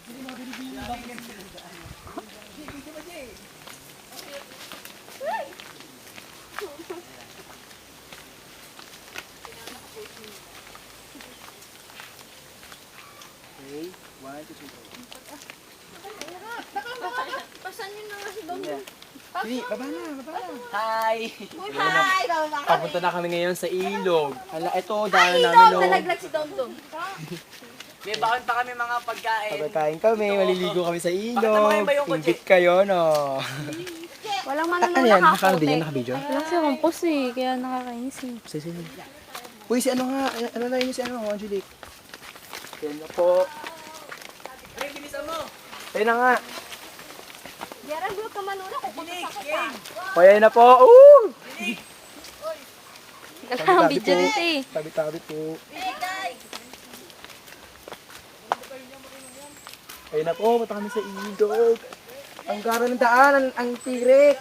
Okay, 1, 2, 3. Pasan yun na nga si Dong. Sige, baba na. Hi! Hi! Papunta na kami ngayon sa ilog. Ala, ito, dahil Ay, namin Dong! Nalaglag si Dong Dong. May baon pa kami mga pagkain. Pagkain kami, maliligo kami sa Bakit naman ilog. ba yung kotse? Invite kayo, no? Walang Ano manunod yan? na Naka-video yan? Naka-video? Wala si Rumpos eh, kaya nakakainis eh. Sige. Uy, si ano nga? Ano na yun si ano? Angelique. Yan na po. Ay, bilisan mo! Ayun na nga. Gerald, huwag ka manunod kung puto sa kita. O, yan na po. Woo! Kailangan video dito eh. Tabi-tabi po. Ayun na po, punta kami sa ilog. Ang gara ng daan, ang tirik.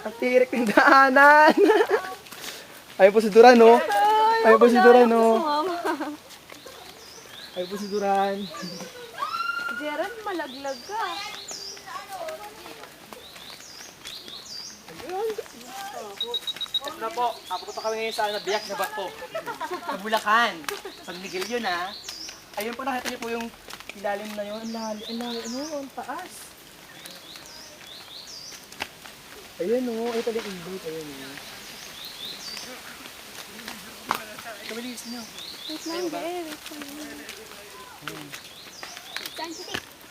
Ang tirik ng daanan. Ayun po si Duran, no? Ayun po si Duran, no? Ayun po si Duran. Gerald, malaglag ka. Ito na po, papunta kami ngayon sa biyak na bato. Sa Bulacan. San Miguel yun ha. Ayun po, nakita niyo po yung ilalim na yun. Ang lalim, ang taas. Ayun, no? Ayun pala yung ilog. Ayun, no? Kabilis niyo. Wait lang, Gerald.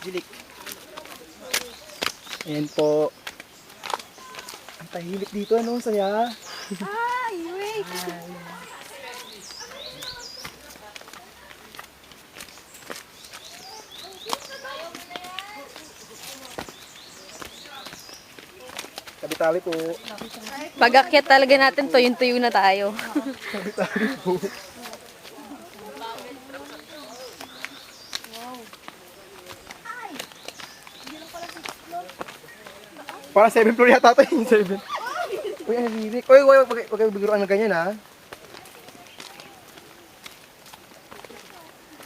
Jilik. Ayan po. Ang tahimik dito, ano? Ang saya. Ay, wait. Tabi-tabi po. Pag-akyat talaga natin to, yung tuyo na tayo. Tabi-tabi po. Parang 7 floor yata ito yung 7. Uy, ang lirik. Uy, huwag kayo bigiruan ng ganyan, ha?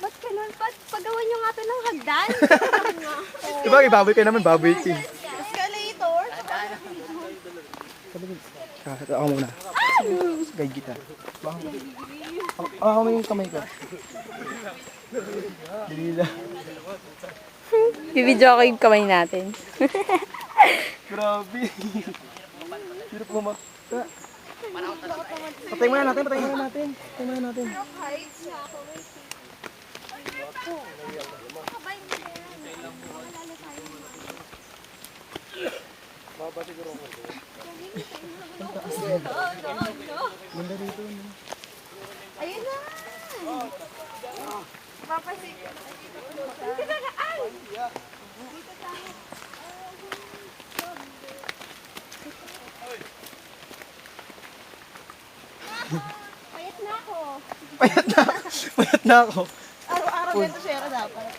Ba't ganun? Pagawan nyo nga to ng hagdan. Diba, baboy kayo naman, baboy kayo. Escalator? Ako muna. Guide kita. Ako mo yung kamay ko. Dali lang. Bibidyo ako yung kamay natin. Grabe. Hirap mo Patay muna natin. Baba siguro ako. Ganda dito, no? Ayun na! Papasig. Dito na aan! Dito tayo. Payat na ako. Payat na ako. Araw-araw ganito siya dapat.